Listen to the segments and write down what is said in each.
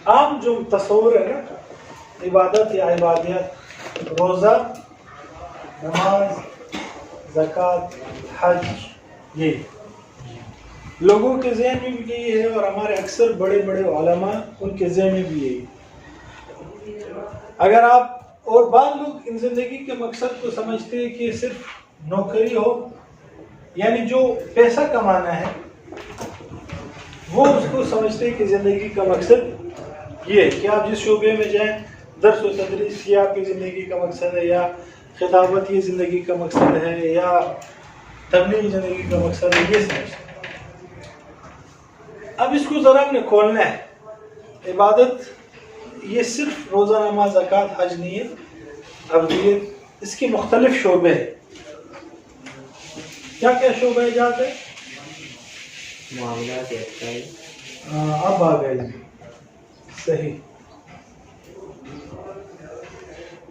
عام جو تصور ہے نا عبادت یا عبادیت، روزہ، نماز، زکوٰۃ، حج، یہ لوگوں کے ذہن میں بھی یہی ہے، اور ہمارے اکثر بڑے بڑے علماء ان کے ذہن میں بھی یہی ہے۔ اگر آپ اور بعض لوگ ان زندگی کے مقصد کو سمجھتے ہیں کہ صرف نوکری ہو، یعنی جو پیسہ کمانا ہے وہ اس کو سمجھتے ہیں کہ زندگی کا مقصد یہ ہے کہ آپ جس شعبے میں جائیں، درس و تدریس یہ آپ کی زندگی کا مقصد ہے، یا خطابت یہ زندگی کا مقصد ہے، یا تبلیغ زندگی کا مقصد ہے، یہ سمجھتے ہیں۔ اب اس کو ذرا ہم نے کھولنا ہے۔ عبادت یہ صرف روزہ، نماز، زکوٰۃ، حج نہیں ہے، اب یہ اس کے مختلف شعبے ہیں۔ کیا کیا شعبے جاتے ہیں؟ معاملات، اب آ گئے صحیح۔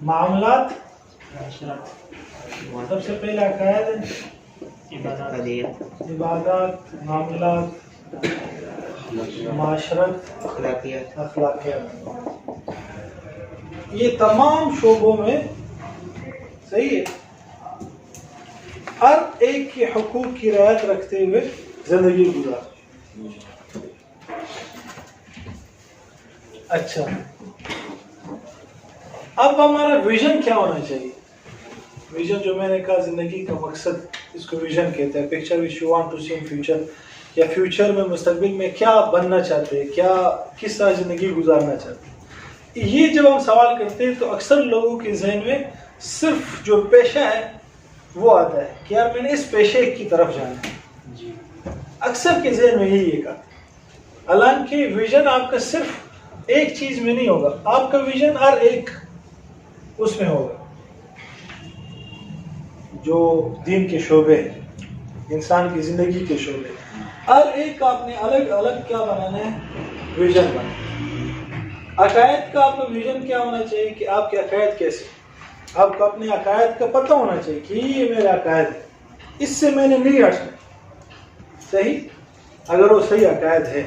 معاملات سب سے پہلے عقائد ہے، عبادات، معاملات، معاشرت، اخلاقیات، یہ تمام شعبوں میں صحیح ہے ہر ایک کے حقوق کی رعایت رکھتے ہوئے زندگی گزار۔ اچھا، اب ہمارا ویژن کیا ہونا چاہیے؟ ویژن جو میں نے کہا زندگی کا مقصد، اس کو ویژن کہتے ہیں، picture which you want to see in future, یا فیوچر میں مستقبل میں کیا بننا چاہتے ہیں، کیا کس طرح زندگی گزارنا چاہتے ہیں۔ یہ جب ہم سوال کرتے ہیں تو اکثر لوگوں کے ذہن میں صرف جو پیشہ ہے وہ آتا ہے کہ یار میں نے اس پیشے کی طرف جانا ہے، اکثر کے ذہن میں یہی ایک آتا ہے۔ حالانکہ ویژن آپ کا صرف ایک چیز میں نہیں ہوگا، آپ کا ویژن ہر ایک اس میں ہوگا۔ جو دین کے شعبے ہیں، انسان کی زندگی کے شعبے، ہر ایک آپ نے الگ الگ کیا بنانا ہے؟ ویژن بنانا۔ عقائد کا آپ کا ویژن کیا ہونا چاہیے کہ آپ کے عقائد کیسے، آپ کو اپنے عقائد کا پتہ ہونا چاہیے کہ یہ میرا عقائد ہے، اس سے میں نے نہیں ہٹنا۔ صحیح، اگر وہ صحیح عقائد ہے،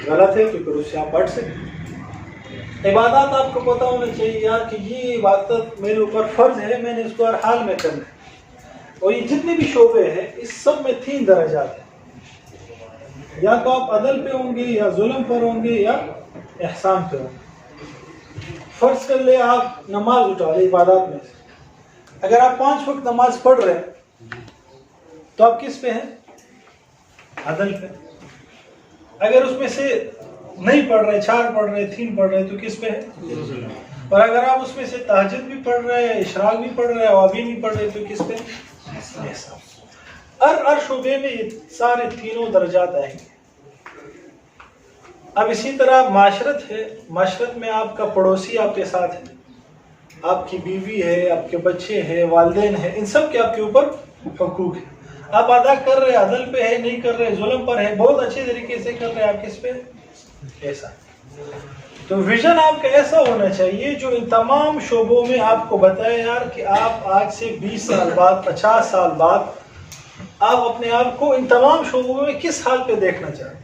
غلط ہے تو پھر اس سے آپ ہٹ سکتے۔ عبادات آپ کو پتہ ہونا چاہیے یار کہ یہ عبادت میرے اوپر فرض ہے، میں نے اس کو ہر حال میں کرنا ہے۔ اور یہ جتنے بھی شعبے ہیں اس سب میں 3 درجات ہیں، یا تو آپ عدل پہ ہوں گے، یا ظلم پر ہوں گے، یا احسان پہ ہوں گے۔ فرض کر لے آپ نماز اٹھا لے عبادات میں سے، اگر آپ 5 وقت نماز پڑھ رہے ہیں تو آپ کس پہ ہیں؟ عدل پہ۔ اگر اس میں سے نہیں پڑھ رہے، 4 پڑھ رہے، 3 پڑھ رہے تو کس پہ ہے؟ اور اگر آپ اس میں سے تہجد بھی پڑھ رہے ہیں، اشراق بھی پڑھ رہے ہیں، اوابین بھی پڑھ رہے تو کس پہ؟ ہر شعبے میں یہ سارے 3 درجات آئیں گے۔ اب اسی طرح معاشرت ہے، معاشرت میں آپ کا پڑوسی آپ کے ساتھ ہے، آپ کی بیوی ہے، آپ کے بچے ہیں، والدین ہیں، ان سب کے آپ کے اوپر حقوق ہیں۔ آپ ادا کر رہے، عدل پہ ہے، نہیں کر رہے، ظلم پر ہے، بہت اچھے طریقے سے کر رہے، آپ کس پہ؟ ایسا۔ تو ویژن آپ کا ایسا ہونا چاہیے جو ان تمام شعبوں میں آپ کو بتائے یار کہ آپ آج سے 20 سال بعد، 50 سال بعد آپ اپنے آپ کو ان تمام شعبوں میں کس حال پہ دیکھنا چاہتے ہیں۔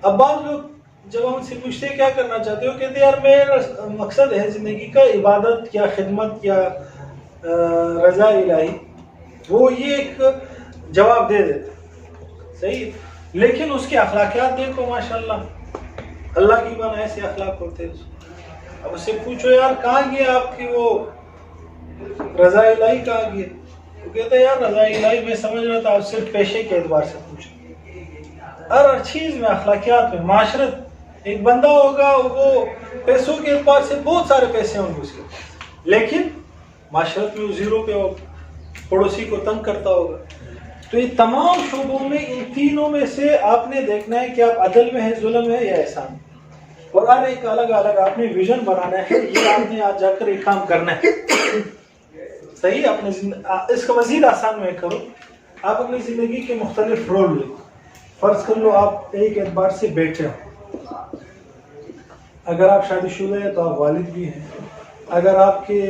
اب بعض لوگ جب ہم سے پوچھتے کیا کرنا چاہتے ہو، کہتے ہیں یار میرا مقصد ہے زندگی کا عبادت یا خدمت یا رضا الہی، وہ یہ ایک جواب دے دیتے، صحیح، لیکن اس کے اخلاقیات دیکھو ماشاءاللہ، اللہ کی بنا ایسے اخلاق ہوتے ہیں۔ اب اس سے پوچھو یار کہاں گیا آپ کی وہ رضا الہی، کہاں گیا؟ وہ کہتا ہے یار رضا الہی میں سمجھ رہا تھا آپ صرف پیشے کے اعتبار سے پوچھو۔ ہر چیز میں، اخلاقیات میں، معاشرت، ایک بندہ ہوگا وہ پیسوں کے اعتبار سے بہت سارے پیسے ہوں گے اس کے پاس، لیکن معاشرت میں وہ زیرو پہ ہوگا، پڑوسی کو تنگ کرتا ہوگا۔ تو یہ تمام شعبوں میں ان تینوں میں سے آپ نے دیکھنا ہے کہ آپ عدل میں ہے، ظلم ہے یا احسان، اور ہر ایک الگ الگ آپ نے ویژن بنانا ہے، یہ آپ نے آج جا کر ایک کام کرنا ہے، صحیح۔ اپنے اس کا مزید آسان میں کرو، آپ اپنی زندگی کے مختلف رول لیں۔ فرض کر لو آپ ایک اعتبار سے بیٹھے ہو، اگر آپ شادی شدہ ہیں تو آپ والد بھی ہیں، اگر آپ کے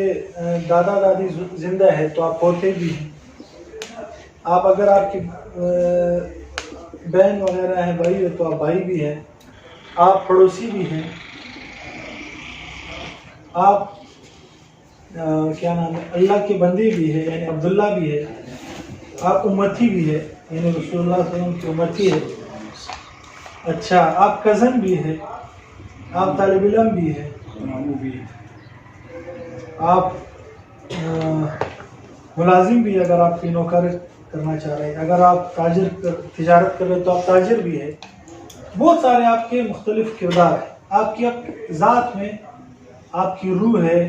دادا دادی زندہ ہے تو آپ پوتے بھی ہیں، آپ اگر آپ کی بہن وغیرہ ہیں، بھائی ہے تو آپ بھائی بھی ہیں، آپ پڑوسی بھی ہیں، آپ کیا نام ہے، اللہ کے بندے بھی ہے یعنی عبداللہ بھی ہے، آپ امتی بھی ہے یعنی رسول اللہ صلی اللہ علیہ وسلم کی امتی ہے. اچھا آپ کزن بھی ہے، آپ طالب علم بھی ہے، آپ ملازم بھی ہے اگر آپ کی نوکر کرنا چاہ رہے ہیں، اگر آپ تجارت کر رہے ہیں تو آپ تاجر بھی ہے. بہت سارے آپ کے مختلف کردار ہیں. آپ کی ذات میں آپ کی روح ہے،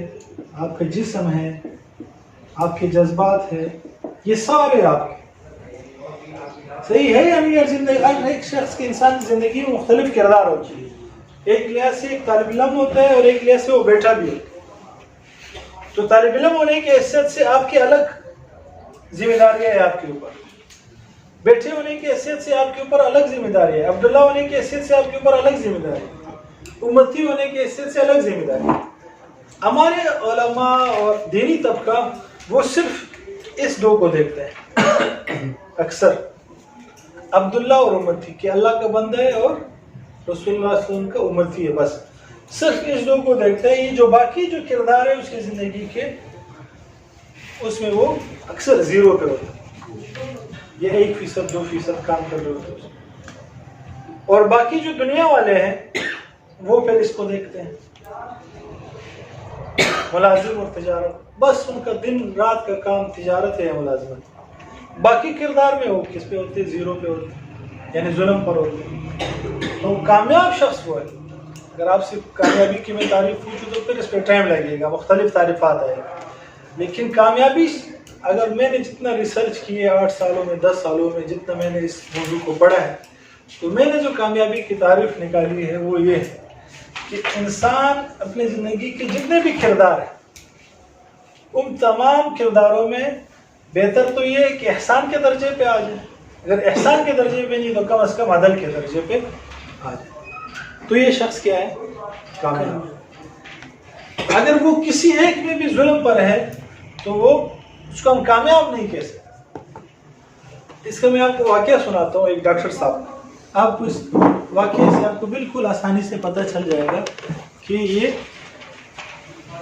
آپ کا جسم ہے، آپ کے جذبات ہے، یہ سارے آپ کے صحیح ہے. یعنی ہر ایک شخص کے انسان کی زندگی میں مختلف کردار ہوتی ہے. ایک لحاظ سے ایک طالب علم ہوتا ہے اور ایک لحاظ سے وہ بیٹا بھی ہوتا ہے. تو طالب علم ہونے کی حیثیت سے آپ کی الگ ذمہ داریاں ہیں آپ کے اوپر، بیٹے ہونے کی حیثیت سے آپ کے اوپر الگ ذمہ داری ہے، عبداللہ ہونے کی حیثیت سے آپ کے اوپر الگ ذمہ داری ہے، امتی ہونے کی حیثیت سے الگ ذمہ داری ہے. ہمارے علماء اور دینی طبقہ وہ صرف اس دو کو دیکھتے ہیں اکثر، عبداللہ اور امتی، کہ اللہ کا بندہ ہے اور رسول اللہ صلی اللہ علیہ وسلم کا امتی ہے. بس صرف اس دو کو دیکھتا ہے. یہ جو باقی جو کردار ہے اس کی زندگی کے، اس میں وہ اکثر زیرو پہ ہوتا ہے، یہ 1%، 2% کام کر رہے ہوتے ہیں. اور باقی جو دنیا والے ہیں وہ پھر اس کو دیکھتے ہیں، ملازم اور تجارت، بس ان کا دن رات کا کام تجارت ہے یا ملازمت. باقی کردار میں وہ کس پہ ہوتے ہیں؟ زیرو پہ ہوتے ہیں، یعنی ظلم پر ہوتے ہیں. تو کامیاب شخص وہ ہے. اگر آپ سے کامیابی کی میں تعریف پوچھوں تو پھر اس پہ ٹائم لگے گا، مختلف تعریفات آئے گا. لیکن کامیابی اگر میں نے جتنا ریسرچ کی ہے 8 سالوں میں، 10 سالوں میں، جتنا میں نے اس موضوع کو پڑھا ہے، تو میں نے جو کامیابی کی تعریف نکالی ہے وہ یہ ہے کہ انسان اپنی زندگی کے جتنے بھی کردار ہیں ان تمام کرداروں میں بہتر تو یہ ہے کہ احسان کے درجے پہ آ جائے. اگر احسان کے درجے پہ نہیں تو کم از کم عدل کے درجے پہ آ جائے. تو یہ شخص کیا ہے؟ کامیاب. اگر وہ کسی ایک میں بھی ظلم پر ہے تو وہ اس کو ہم کامیاب نہیں کہہ سکتے. اس کا میں آپ کو واقعہ سناتا ہوں. ایک ڈاکٹر صاحب، آپ کو اس واقعے سے آپ کو بالکل آسانی سے پتہ چل جائے گا کہ یہ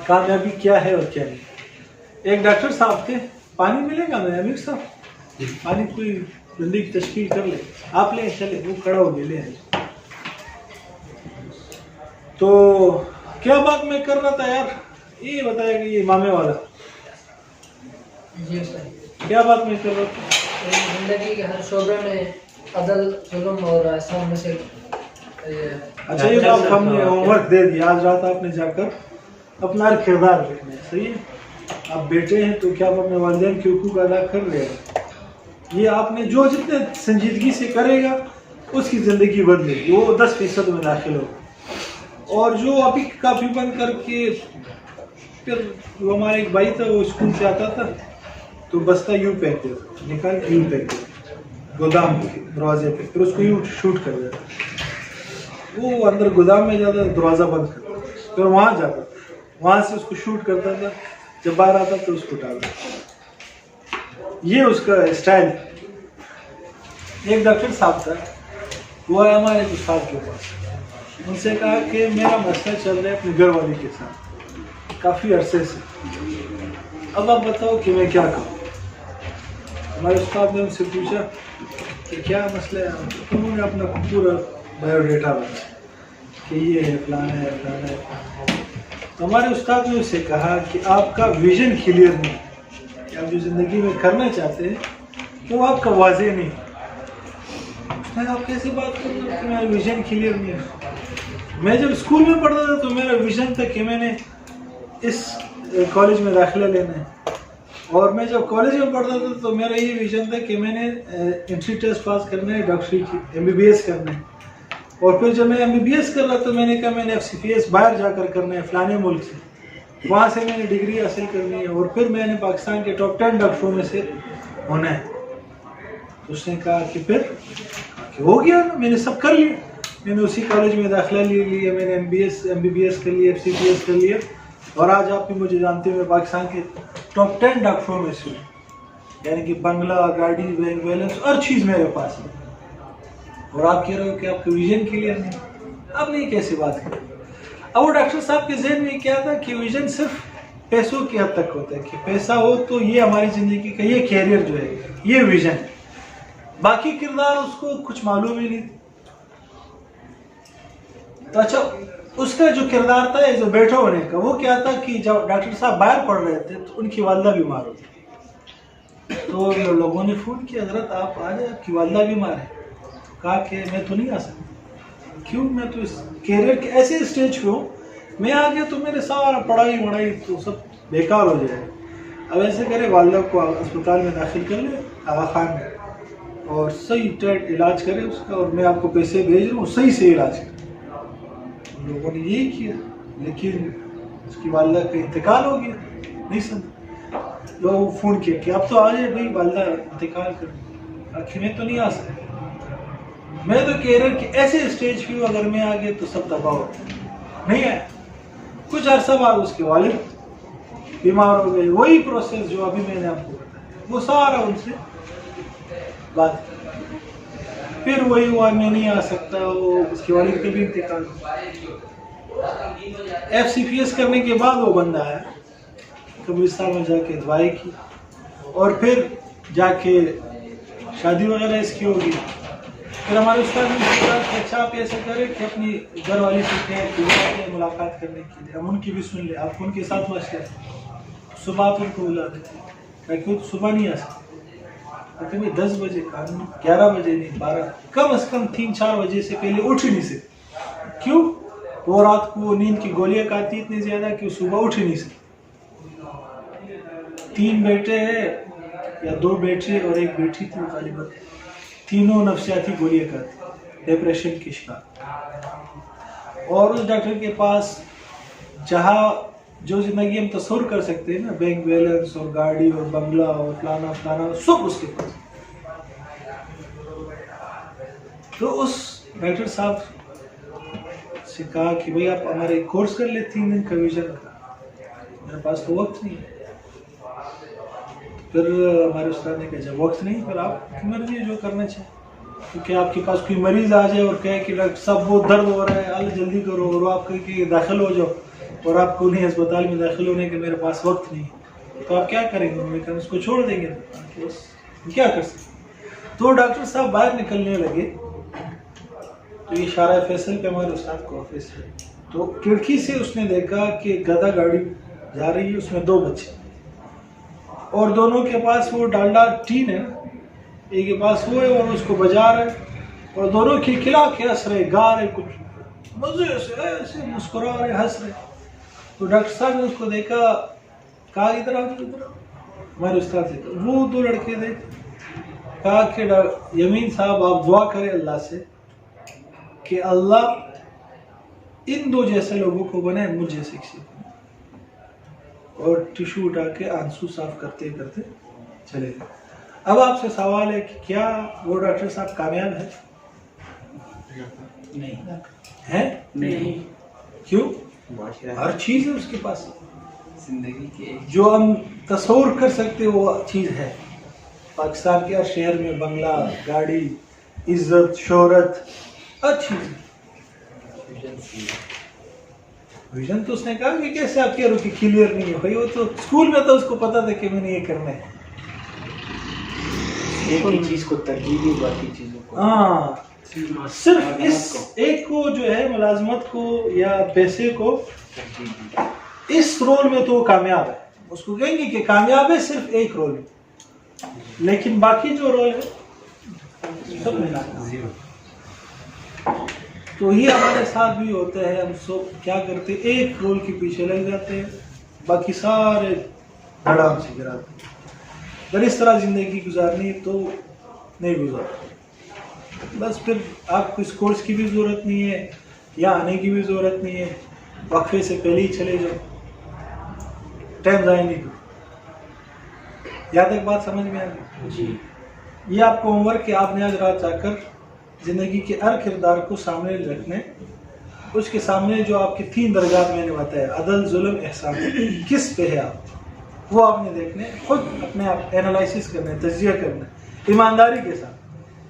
کامیابی کیا ہے اور کیا نہیں. ایک ڈاکٹر صاحب تھے. پانی ملے گا میں امیر صاحب؟ پانی کوئی جلدی کی تشکیل کر لے آپ، لے چلے. وہ کھڑا ہو گئے لے. تو کیا بات میں کر رہا تھا یار، یہ بتایا کہ یہ امامے والا، جی سر، کیا بات میں کر رہا تھا؟ زندگی کے ہر شعبے میں عدل، ظلم اور احسان میں سے. اچھا یہ تو آپ ہم نے ہوم ورک دے دیا. آج رات آپ نے جا کر اپنا ہر کردار لکھنا ہے. صحیح ہے؟ آپ بیٹے ہیں تو کیا آپ اپنے والدین کے حقوق ادا کر رہے ہیں؟ یہ آپ نے جو جتنے سنجیدگی سے کرے گا اس کی زندگی بدلے گی، وہ 10% میں داخل ہوگا. اور جو ابھی کافی بند کر کے، پھر وہ ہمارا ایک بھائی تھا، وہ اسکول سے آتا تھا تو بستہ یوں پھینک دیتا، نکال کے یوں پھینک دیتا گودام کے دروازے پہ، پھر اس کو یوں شوٹ کر دیتا. وہ اندر گودام میں جاتا، دروازہ بند کرتا، پھر وہاں جاتا، وہاں سے اس کو شوٹ کرتا تھا، جب باہر آتا تو اس کو ڈالتا. یہ اس کا اسٹائل. ایک ڈاکٹر صاحب تھا، وہ آیا ہمارے ایک استاد کے پاس. ان سے کہا کہ میرا مسئلہ چل رہا ہے اپنے گھر والے کے ساتھ کافی عرصے سے، اب آپ بتاؤ کہ میں کیا کروں. ہمارے استاد نے ان سے پوچھا کہ کیا مسئلہ ہے. انہوں نے اپنا پورا بایو ڈیٹا بتایا کہ یہ ہے، فلانا ہے، فلانا ہے. تو ہمارے استاد نے ان سے کہا کہ آپ کا ویژن کلیئر نہیں، کہ آپ جو زندگی میں کرنا چاہتے ہیں وہ آپ کا واضح نہیں. آپ کیسی بات کر رہے ہیں کہ میرا ویژن کلیئر نہیں ہے؟ میں جب اسکول میں پڑھتا تھا تو میرا ویژن تھا کہ میں نے اس کالج میں داخلہ لینا ہے. اور میں جب کالج میں پڑھتا تھا تو میرا یہ ویژن تھا کہ میں نے انٹری ٹیسٹ پاس کرنا ہے، ڈاکٹری کی MBBS کرنا ہے. اور پھر جب میں MBBS کر رہا تو میں نے کہا میں نے FCPS باہر جا کر کرنا ہے فلانے ملک سے، وہاں سے میں نے ڈگری حاصل کرنی ہے اور پھر میں نے پاکستان کے ٹاپ 10 ڈاکٹروں میں سے ہونا ہے. تو اس نے کہا کہ پھر کہ ہو گیا نا، میں نے سب کر لیا. میں نے اسی کالج میں داخلہ لے لیا، میں نے MBBS کر لیا، FCPS کر لیا، اور آج آپ بھی مجھے جانتے ہیں میں پاکستان کے ٹاپ 10 ڈاکٹروں میں سے ہوں. یعنی کہ بنگلہ، گاڑی، بینک بیلنس، ہر چیز میرے پاس ہے. اور آپ کہہ رہے ہو کہ آپ کا ویژن کلیئر نہیں. اب نہیں کیسی بات کریں. اب وہ ڈاکٹر صاحب کے ذہن میں کیا تھا کہ ویژن صرف پیسوں کی حد تک ہوتا ہے کہ پیسہ ہو تو یہ ہماری زندگی کا یہ کیریئر جو ہے یہ ویژن ہے، باقی کردار اس کو کچھ معلوم ہی نہیں. تو اچھا اس کا جو کردار تھا جو بیٹھے ہونے کا وہ کیا تھا کہ جب ڈاکٹر صاحب باہر پڑھ رہے تھے تو ان کی والدہ بیمار ہوتی، تو لوگوں نے فون کیا حضرت آپ آ جائیں آپ کی والدہ بیمار ہے. کہا کہ میں تو نہیں آ سکتا. کیوں؟ میں تو اس کیریئر کے ایسے اسٹیج پہ ہوں، میں آ گیا تو میرے سارا پڑھائی تو سب بیکار ہو جائے. اب ایسے کرے والدہ کو اسپتال میں داخل کر لے آغا خان میں اور صحیح ٹریٹ علاج کرے اس کا، اور میں آپ کو پیسے بھیج رہا ہوں صحیح سے علاج کرے. لوگوں نے یہی کیا، لیکن اس کی والدہ کا انتقال ہو گیا. نہیں سمجھ لوگ فون کیا کہ اب تو آ جائے بھائی والدہ انتقال کر. آخر میں تو نہیں آ سکتا، میں تو کیریئر کے ایسے اسٹیج پہ ہوں، اگر میں آ گیا تو سب تباہ ہوتا. نہیں آیا. کچھ عرصہ بعد اس کے والد بیمار ہو گئے. وہی پروسیس جو ابھی میں نے آپ کو بتایا وہ سارا ان سے بات. پھر وہی ہوا میں نہیں آ سکتا. وہ اس کے والد کا بھی انتقال ہوا. FCPS کرنے کے بعد وہ بندہ آیا قبرستان میں جا کے دعائیں کی اور پھر جا کے شادی وغیرہ اس کی ہوگی. پھر ہمارے استاد نے کہا کہ اچھا آپ ایسا کریں کہ اپنی گھر والی سے کہیں کہ ملاقات کرنے کے لیے ہم ان کی بھی سن لیں. آپ ان کے ساتھ مشورہ صبح آپ ان کو بلا دیں کہ صبح نہیں آ سکتے. 10 بجے کا 11 بجے نہیں 12 کم از کم 3-4 بجے سے پہلے اٹھ ہی نہیں سکتے. کیوں؟ وہ رات کو نیند کی گولیاں کھاتی اتنی زیادہ کہ وہ صبح اٹھ ہی نہیں سکتے. 3 بیٹے ہیں یا 2 بیٹے اور 1 بیٹی تھی غالباً. تینوں نفسیاتی گولیاں کھاتی، ڈپریشن کی شکار. اور اس ڈاکٹر کے پاس جہاں جو زندگی ہم تصور کر سکتے ہیں نا، بینک بیلنس اور گاڑی اور بنگلہ اور فلانا فلانا سب اس کے پاس. تو اس ڈاکٹر صاحب سے کہا کہ بھائی آپ ہمارے ایک کورس کر لیں 3 دن کا ویژن کا. میرے پاس تو وقت نہیں ہے. پھر ہمارے استاد نے کہا جب وقت نہیں پھر آپ کی مرضی ہے جو کرنا چاہیں. کیونکہ آپ کے پاس کوئی مریض آ جائے اور کہے کہ ڈاکٹر صاحب وہ درد ہو رہا ہے اللہ جلدی کرو اور وہ آپ کہیں کہ داخل ہو جاؤ اور آپ کو نہیں اسپتال میں داخل ہونے کے میرے پاس وقت نہیں تو آپ کیا کریں گے؟ انہوں نے کہا اس کو چھوڑ دیں گے. بس کیا کر سکتے. تو ڈاکٹر صاحب باہر نکلنے لگے تو یہ شارع فیصل پہ ہمارے استاد کو آفس ہے. تو کھڑکی سے اس نے دیکھا کہ گدا گاڑی جا رہی ہے، اس میں 2 بچے اور دونوں کے پاس وہ ڈالڈا ٹین ہے، ایک کے پاس وہ ہے اور اس کو بجا رہے اور دونوں کھلا کے ہنس رہے گا رہے کچھ مزے سے ایسے مسکرا رہے ہنس رہے. تو ڈاکٹر صاحب نے اس کو دیکھا، کہا ادھر آؤ ادھر آؤ. ہمارے استاد سے وہ 2 لڑکے تھے. کہا کہ یمین صاحب آپ دعا کریں اللہ سے کہ اللہ ان 2 جیسے لوگوں کو بنائے مجھ جیسے کسی کو. اور ٹیشو اٹھا کے آنسو صاف کرتے کرتے چلے گئے. اب آپ سے سوال ہے کہ کیا وہ ڈاکٹر صاحب کامیاب ہے؟ نہیں ہے. نہیں. کیوں؟ ہر چیز ہے اس کے پاس. زندگی کے جو ہم تصور کر سکتے وہ چیز ہے. پاکستان کے ہر شہر میں بنگلہ، گاڑی، عزت، شہرت، ہر چیز ہے. ویژن تو اس نے کہا کہ کیسے آپ کہہ رہے ہو کہ کلیئر نہیں ہے؟ بھائی وہ تو اسکول میں تو اس کو پتا تھا کہ میں نے یہ کرنا ہے. ایک ہی چیز کو ترجیح دی باقی چیزوں کو. ہاں صرف اس ایک کو جو ہے ملازمت کو یا پیسے کو اس رول میں تو وہ کامیاب ہے. اس کو کہیں گے کہ کامیاب ہے صرف ایک رول میں، لیکن باقی جو رول ہے سب میں ناکام. تو یہ ہمارے ساتھ بھی ہوتا ہے. ہم سب کیا کرتے ہیں ایک رول کے پیچھے لگ جاتے ہیں، باقی سارے دھڑام سے گراتے ہیں. اگر اس طرح زندگی گزارنی ہے تو نہیں گزارتے. بس پھر آپ کو اس کورس کی بھی ضرورت نہیں ہے یا آنے کی بھی ضرورت نہیں ہے. وقفے سے پہلے ہی چلے جاؤ، ٹائم ضائع نہیں کرو. یہاں تک بات سمجھ میں آ گئی؟ جی. یہ آپ کو ہوم ورک کہ آپ نے آج رات جا کر زندگی کے ہر کردار کو سامنے رکھنے، اس کے سامنے جو آپ کے 3 درجات میں نے بتایا عدل، ظلم، احسان، کس پہ ہے آپ وہ آپ نے دیکھنے. خود اپنے آپ اینالائسس کرنا ہے، تجزیہ کرنا ہے ایمانداری کے ساتھ.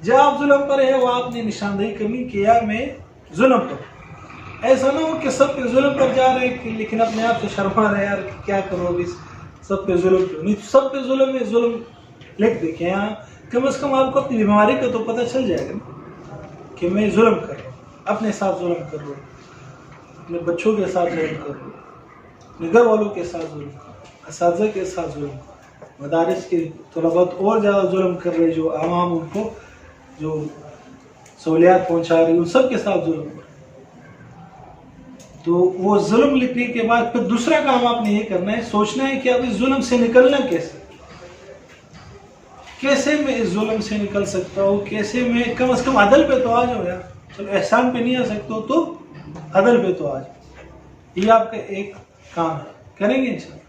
جب آپ ظلم پر ہے وہ آپ نے نشاندہی کرنی کہ یار میں ظلم پر. ایسا نہ ہو کہ سب پہ ظلم کر جا رہے ہیں لیکن اپنے آپ سے شرما رہے یار کیا کرو ابھی سب پہ ظلم کیوں نہیں. سب پہ ظلم ہے, ظلم لکھ دیکھیں یہاں, کم از کم آپ کو اپنی بیماری کا تو پتہ چل جائے گا نا کہ میں ظلم کر رہا ہوں, اپنے ساتھ ظلم کر رہا ہوں, اپنے بچوں کے ساتھ ظلم کر رہا ہوں, اپنے گھر والوں کے ساتھ ظلم کر رہا ہوں, اساتذہ کے ساتھ ظلم کر رہا ہوں, مدارس کے طلباء اور زیادہ ظلم کر رہے جو عوام ان کو جو سہولیات پہنچا رہی ان سب کے ساتھ ظلم کر رہے. تو وہ ظلم لکھنے کے بعد پھر دوسرا کام آپ نے یہ کرنا ہے, سوچنا ہے کہ اب اس ظلم سے نکلنا کیسے میں اس ظلم سے نکل سکتا ہوں, کیسے میں کم از کم عدل پہ تو آ جاؤ یار, چلو احسان پہ نہیں آ سکتا تو عدل پہ تو آ جاؤ. یہ آپ کا ایک کام ہے, کریں گے انشاءاللہ.